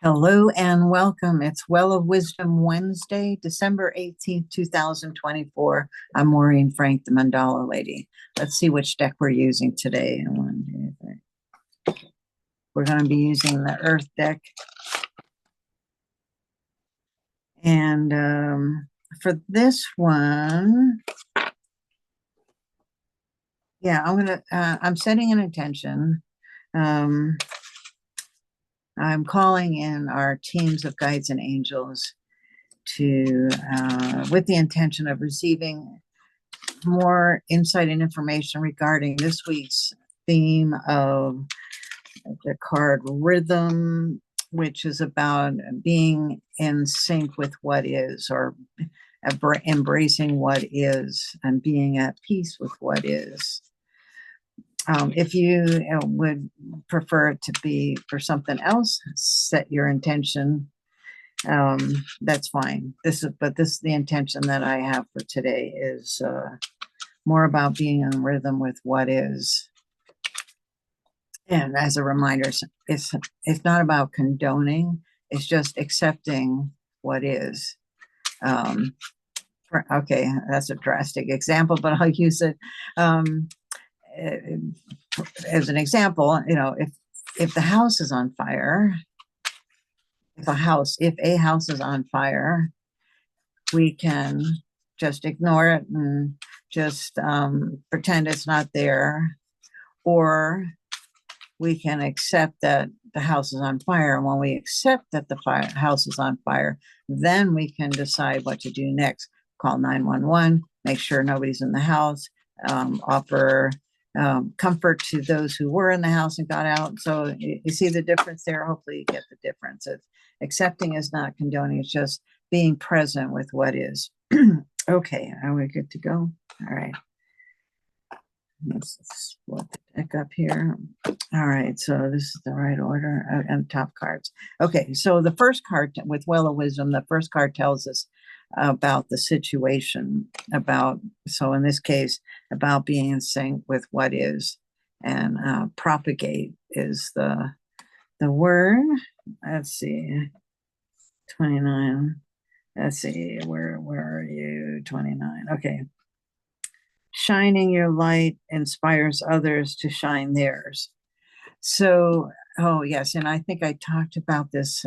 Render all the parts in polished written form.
Hello and welcome. It's Well of Wisdom Wednesday, December 18th, 2024. I'm Maureen Frank, the Mandala Lady. Let's see which deck we're using today. We're going to be using the Earth deck. And for this one, yeah, I'm setting an intention. I'm calling in our teams of guides and angels with the intention of receiving more insight and information regarding this week's theme of the card Rhythm, which is about being in sync with what is, or embracing what is and being at peace with what is. If you would prefer it to be for something else, set your intention. That's fine. This is the intention that I have for today is more about being in rhythm with what is. And as a reminder, it's not about condoning, it's just accepting what is. Okay, that's a drastic example, but I'll use it as an example. If the house is on fire, if a house is on fire, we can just ignore it and just pretend it's not there, or we can accept that the house is on fire. And when we accept that the house is on fire, then we can decide what to do next. Call 911, make sure nobody's in the house, offer comfort to those who were in the house and got out. So you see the difference there. Hopefully you get the difference. Accepting is not condoning, it's just being present with what is. Okay, are we good to go? All right. Let's split the deck up here. All right, so this is the right order and top cards. Okay, so the first card with Well of Wisdom, the first card tells us about the situation, so in this case, about being in sync with what is, and propagate is the word. Let's see, 29. Let's see, where are you? 29. Okay. Shining your light inspires others to shine theirs. So, oh yes, and I think I talked about this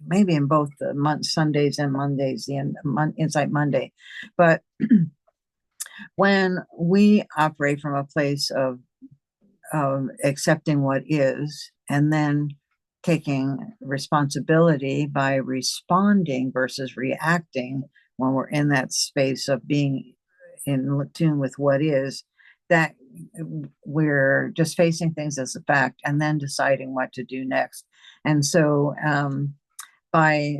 maybe in both the Sundays and Mondays, the Insight Monday. But when we operate from a place of accepting what is, and then taking responsibility by responding versus reacting, when we're in that space of being in tune with what is, that we're just facing things as a fact and then deciding what to do next. And so by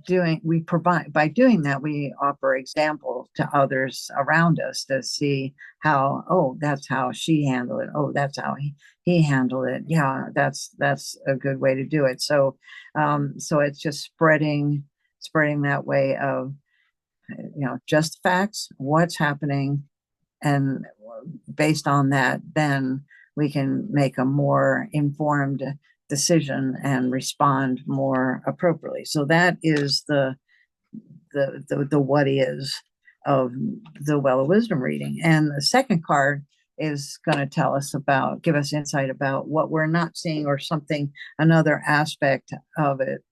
doing that, we offer example to others around us to see how, oh, that's how she handled it, oh, that's how he handled it, yeah, that's a good way to do it. So so it's just spreading that way of just facts, what's happening, and based on that, then we can make a more informed decision and respond more appropriately. So that is the what is of the Well of Wisdom reading. And the second card is going to give us insight about what we're not seeing, or something, another aspect of it.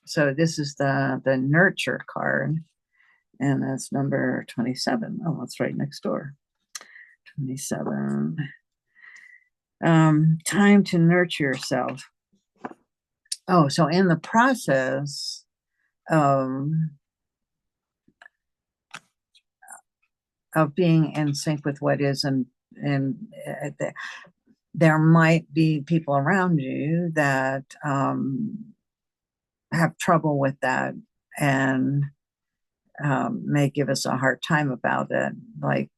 So this is the nurture card. And that's number 27. Oh, that's right next door. 27. Time to nurture yourself. Oh, so in the process of being in sync with what is, and there might be people around you that have trouble with that, and may give us a hard time about it. Like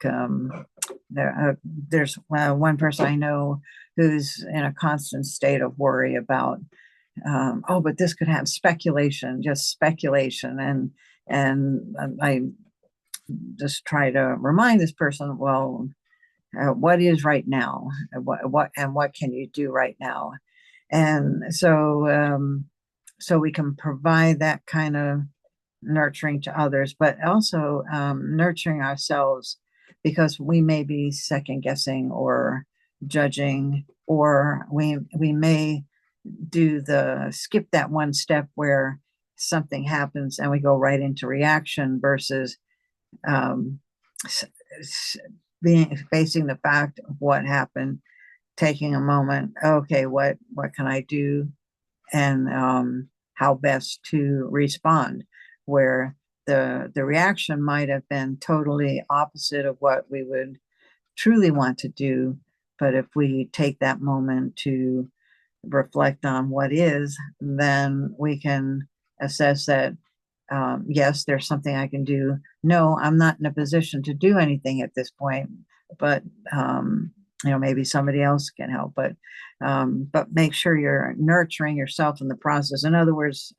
there's one person I know who's in a constant state of worry about, oh, but this could have just speculation. And I just try to remind this person, well, what is right now? What can you do right now? And so we can provide that kind of nurturing to others, but also nurturing ourselves, because we may be second guessing or judging, or we may skip that one step where something happens and we go right into reaction versus um, being facing the fact of what happened, taking a moment. Okay, what can I do, and how best to respond? Where the reaction might have been totally opposite of what we would truly want to do, but if we take that moment to reflect on what is, then we can assess that yes, there's something I can do. No, I'm not in a position to do anything at this point, but maybe somebody else can help. But make sure you're nurturing yourself in the process. In other words,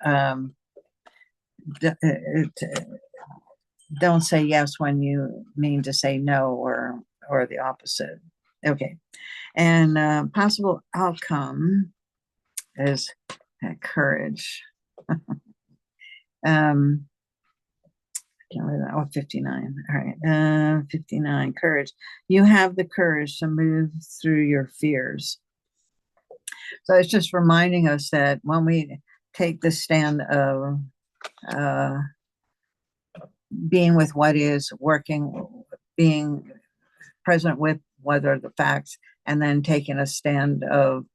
don't say yes when you mean to say no, or the opposite. Okay, and possible outcome is courage. Can't read that. Oh, 59. All right. 59. Courage. You have the courage to move through your fears. So it's just reminding us that when we take the stand of being with what is, being present with what are the facts, and then taking a stand of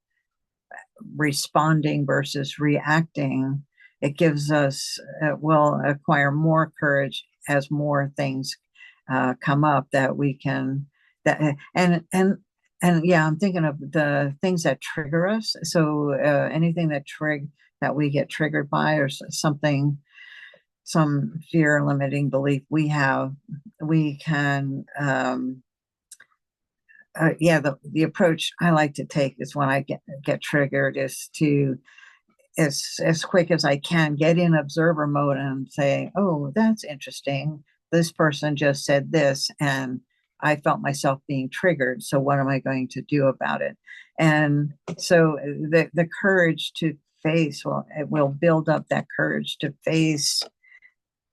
responding versus reacting, it gives us, we'll acquire more courage as more things come up that we can, and yeah, I'm thinking of the things that trigger us. So anything that we get triggered by, or something, some fear limiting belief we have, we can yeah, the approach I like to take is when I get triggered is to, as quick as I can, get in observer mode and say, oh, that's interesting. This person just said this, and I felt myself being triggered. So what am I going to do about it? And so the courage to face, well, it will build up that courage to face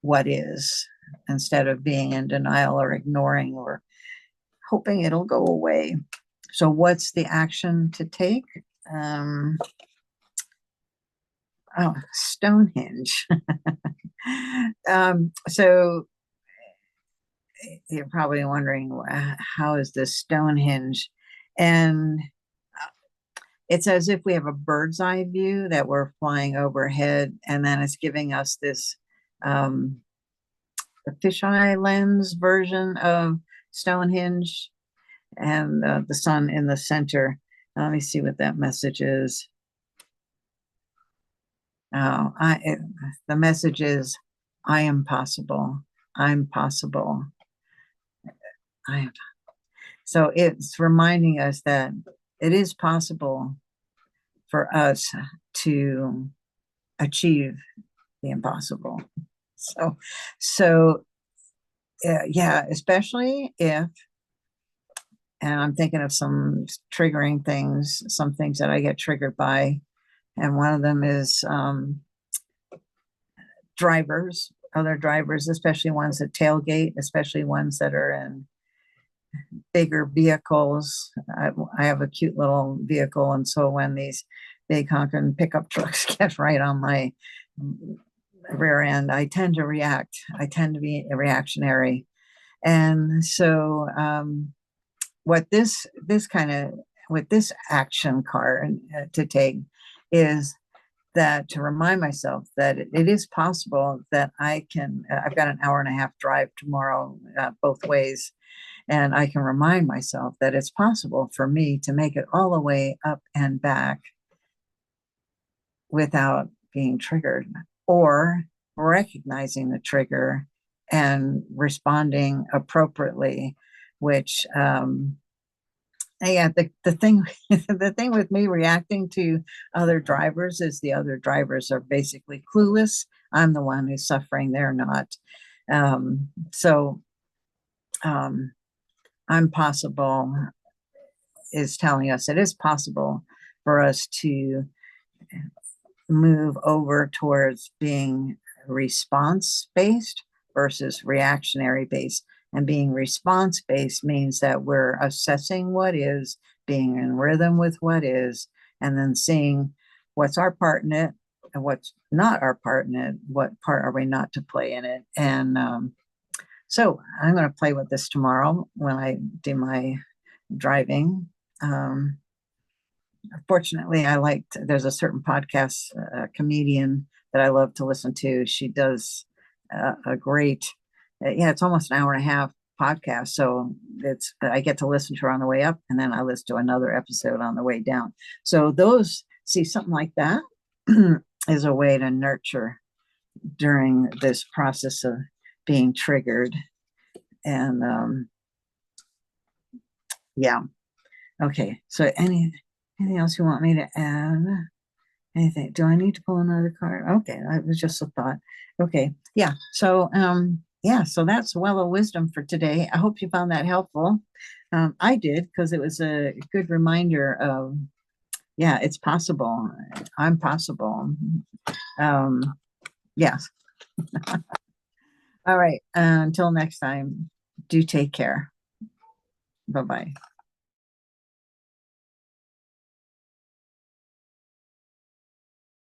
what is, instead of being in denial or ignoring or hoping it'll go away. So what's the action to take? Stonehenge. So you're probably wondering, how is this Stonehenge? And it's as if we have a bird's eye view that we're flying overhead, and then it's giving us this the fisheye lens version of Stonehenge, and the sun in the center. Let me see what that message is. Oh, the message is, I am possible. I'm possible. So it's reminding us that it is possible for us to achieve the impossible. So yeah, especially if, and I'm thinking of some triggering things, some things that I get triggered by, and one of them is other drivers, especially ones that tailgate, especially ones that are in bigger vehicles. I have a cute little vehicle, and so when these big honking pickup trucks get right on my rear end, I tend to react. I tend to be reactionary. And so with this action card to take is that, to remind myself that it is possible that I've got an hour and a half drive tomorrow, both ways. And I can remind myself that it's possible for me to make it all the way up and back without being triggered, or recognizing the trigger and responding appropriately, which yeah, the thing the thing with me reacting to other drivers is the other drivers are basically clueless. I'm the one who's suffering, they're not. So I'm possible is telling us it is possible for us to move over towards being response-based versus reactionary-based. And being response-based means that we're assessing what is, being in rhythm with what is, and then seeing what's our part in it and what's not our part in it, what part are we not to play in it. And so I'm going to play with this tomorrow when I do my driving. Fortunately, there's a certain podcast comedian that I love to listen to. She does a great, it's almost an hour and a half podcast. So I get to listen to her on the way up, and then I listen to another episode on the way down. So something like that is a way to nurture during this process of being triggered. And yeah. Okay. So anything else you want me to add? Anything? Do I need to pull another card? Okay, that was just a thought. Okay, yeah. So so that's Well of Wisdom for today. I hope you found that helpful. I did, because it was a good reminder of, yeah, it's possible. I'm possible. Yes. All right. Until next time, do take care. Bye-bye.